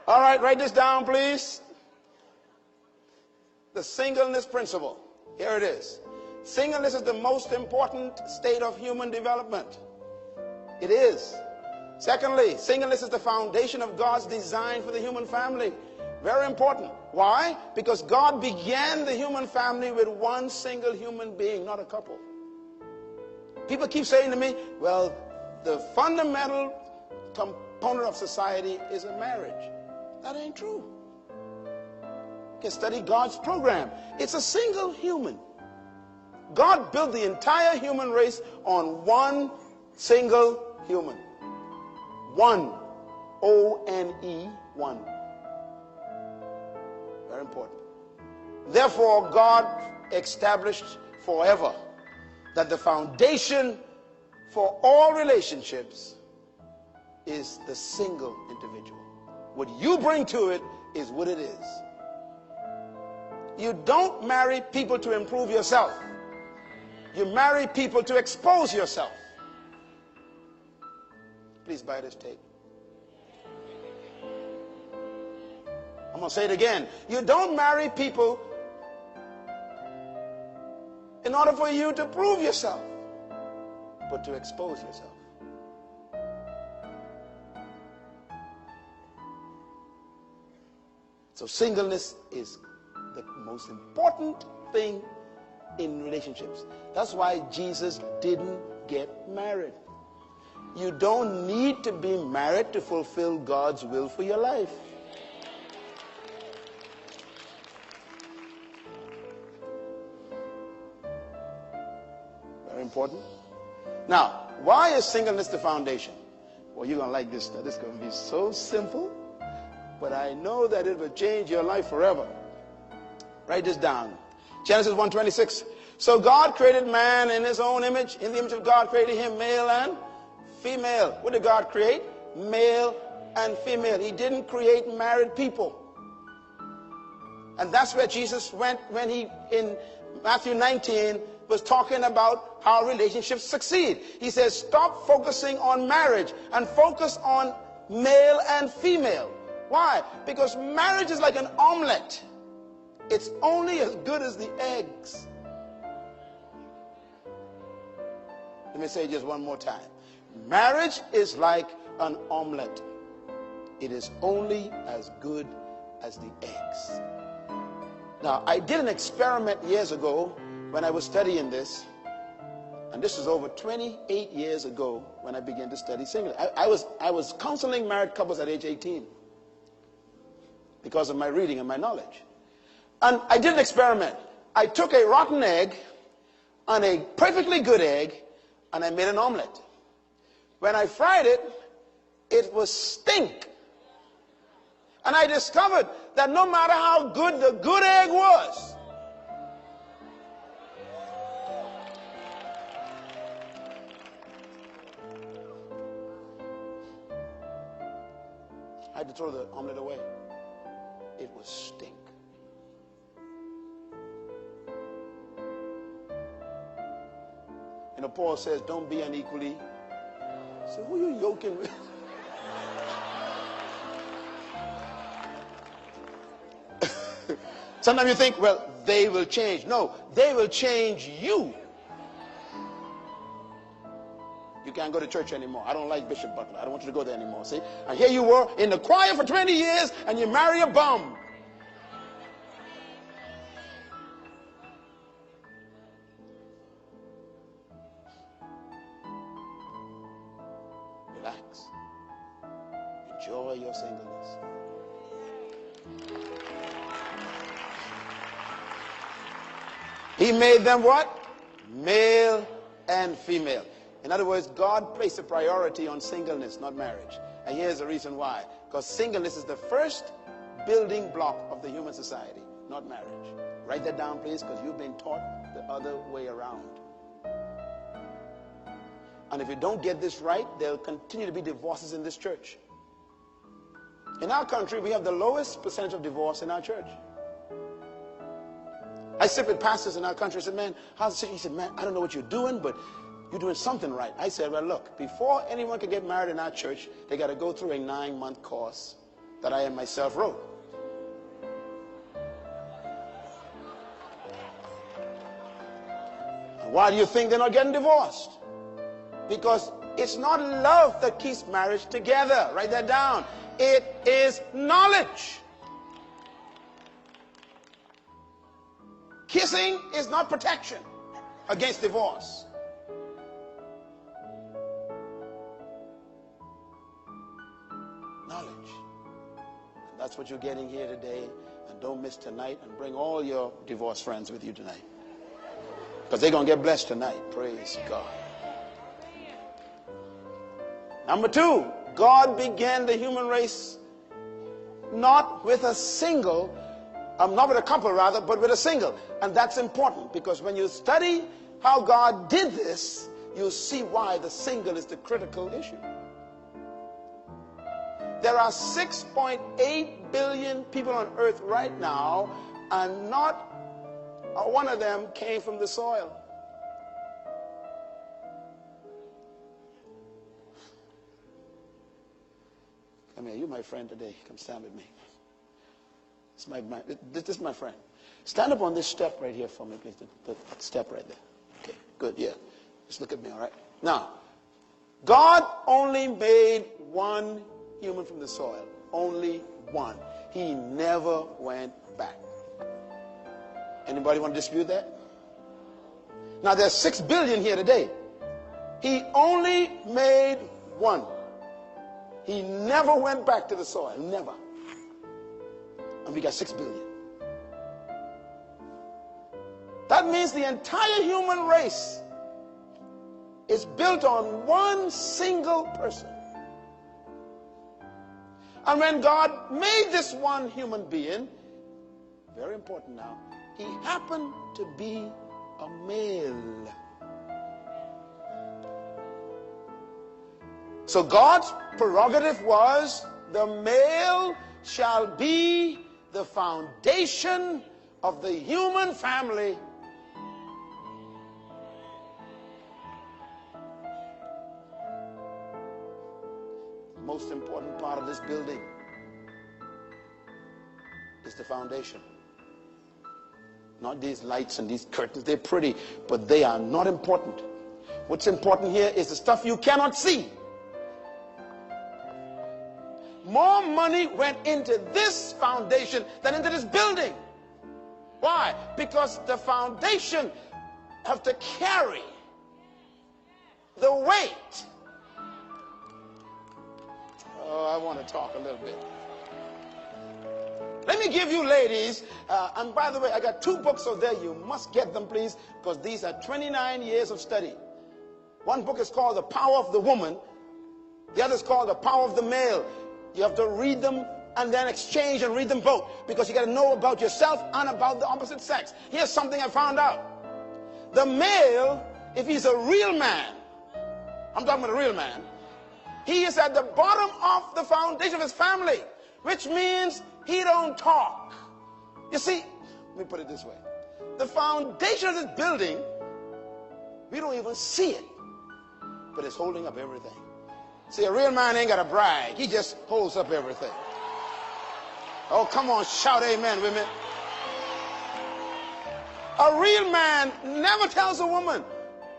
All right, write this down, please. The singleness principle. Here it is. Singleness is the most important state of human development. It is. Secondly, singleness is the foundation of God's design for the human family. Very important. Why? Because God began the human family with one single human being, not a couple. People keep saying to me, well, the fundamental component of society is a marriage. That ain't true. You can study God's program. It's a single human. God built the entire human race on one single human. One. O-N-E, one. Very important. Therefore, God established forever that the foundation for all relationships is the single individual. What you bring to it is what it is. You don't marry people to improve yourself. You marry people to expose yourself. Please buy this tape. I'm going to say it again. You don't marry people in order for you to prove yourself, but to expose yourself. So singleness is the most important thing in relationships. That's why Jesus didn't get married. You don't need to be married to fulfill God's will for your life. Very important. Now, why is singleness the foundation? Well, you're going to like this stuff. This is going to be so simple, but I know that it will change your life forever. Write this down. Genesis 1:26. So God created man in his own image. In the image of God created him, male and female. What did God create? Male and female. He didn't create married people. And that's where Jesus went when he, in Matthew 19, was talking about how relationships succeed. He says, stop focusing on marriage and focus on male and female. Why? Because marriage is like an omelet. It's only as good as the eggs. Let me say it just one more time. Marriage is like an omelet. It is only as good as the eggs. Now, I did an experiment years ago when I was studying this, and this was over 28 years ago when I began to study singleness. I was counseling married couples at age 18 because of my reading and my knowledge. And I did an experiment. I took a rotten egg and a perfectly good egg, and I made an omelet. When I fried it, it was stink. And I discovered that no matter how good the good egg was, I had to throw the omelet away. It was stink. You know, Paul says, don't be unequally. So who are you yoking with? Sometimes you think, well, they will change. No, they will change you. You can't go to church anymore. I don't like Bishop Butler. I don't want you to go there anymore. See? And here you were in the choir for 20 years and you marry a bum. Relax. Enjoy your singleness. He made them what? Male and female. In other words, God placed a priority on singleness, not marriage. And here's the reason why. Because singleness is the first building block of the human society, not marriage. Write that down, please, because you've been taught the other way around. And if you don't get this right, there'll continue to be divorces in this church. In our country, we have the lowest percentage of divorce in our church. I sit with pastors in our country. I said, man, how's the situation? He said, man, I don't know what you're doing, but you're doing something right. I said, well, look, before anyone can get married in our church, they got to go through a 9-month course. that I myself wrote. And why do you think they're not getting divorced? Because it's not love that keeps marriage together. Write that down. It is knowledge. Kissing is not protection against divorce. Knowledge. And that's what you're getting here today. And don't miss tonight, and bring all your divorced friends with you tonight. Because they're going to get blessed tonight. Praise God. Number two, God began the human race not with a single, not with a couple rather, but with a single. And that's important, because when you study how God did this, you'll see why the single is the critical issue. There are 6.8 billion people on earth right now, and not one of them came from the soil. Come here, you're my friend today. Come stand with me. This is my friend. Stand up on this step right here for me, please. The step right there. Okay, good, yeah. Just look at me, all right? Now, God only made one human from the soil. Only one. He never went back. Anybody want to dispute that? Now, there's 6 billion here today. He only made one. He never went back to the soil. Never. And we got 6 billion. That means the entire human race is built on one single person. And when God made this one human being, very important now, he happened to be a male. So God's prerogative was, the male shall be the foundation of the human family. The most important part of this building is the foundation. Not these lights and these curtains. They're pretty, but they are not important. What's important here is the stuff you cannot see. More money went into this foundation than into this building. Why? Because the foundation have to carry the weight. Oh, I want to talk a little bit. Let me give you ladies, and by the way, I got 2 books over there. You must get them, please, because these are 29 years of study. One book is called The Power of the Woman. The other is called The Power of the Male. You have to read them and then exchange and read them both, because you got to know about yourself and about the opposite sex. Here's something I found out. The male, if he's a real man, I'm talking about a real man, he is at the bottom of the foundation of his family, which means he don't talk. You see, let me put it this way. The foundation of this building, we don't even see it, but it's holding up everything. See, a real man ain't got to brag. He just holds up everything. Oh, come on, shout amen, women. A real man never tells a woman,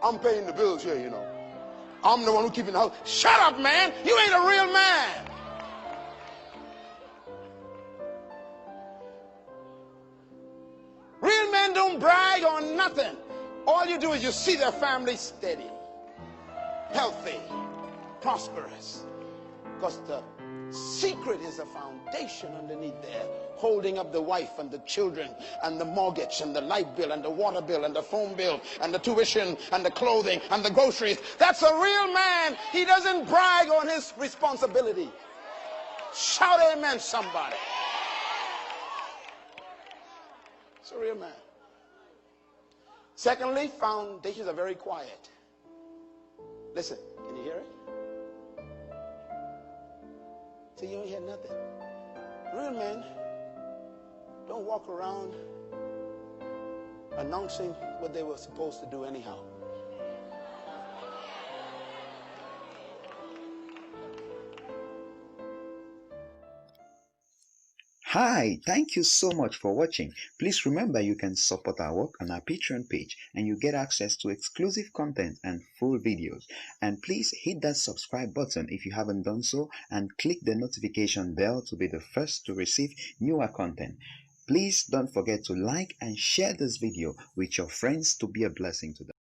I'm paying the bills here, you know. I'm the one who keeping the house. Shut up, man. You ain't a real man. Real men don't brag on nothing. All you do is you see their family steady, healthy, prosperous. Because the secret is a foundation underneath there, holding up the wife and the children and the mortgage and the light bill and the water bill and the phone bill and the tuition and the clothing and the groceries. That's a real man. He doesn't brag on his responsibility. Shout amen, somebody. It's a real man. Secondly, foundations are very quiet. Listen, can you hear it? So you don't hear nothing. Real men don't walk around announcing what they were supposed to do anyhow. Hi, thank you so much for watching. Please remember you can support our work on our Patreon page and you get access to exclusive content and full videos. And please hit that subscribe button if you haven't done so and click the notification bell to be the first to receive newer content. Please don't forget to like and share this video with your friends to be a blessing to them.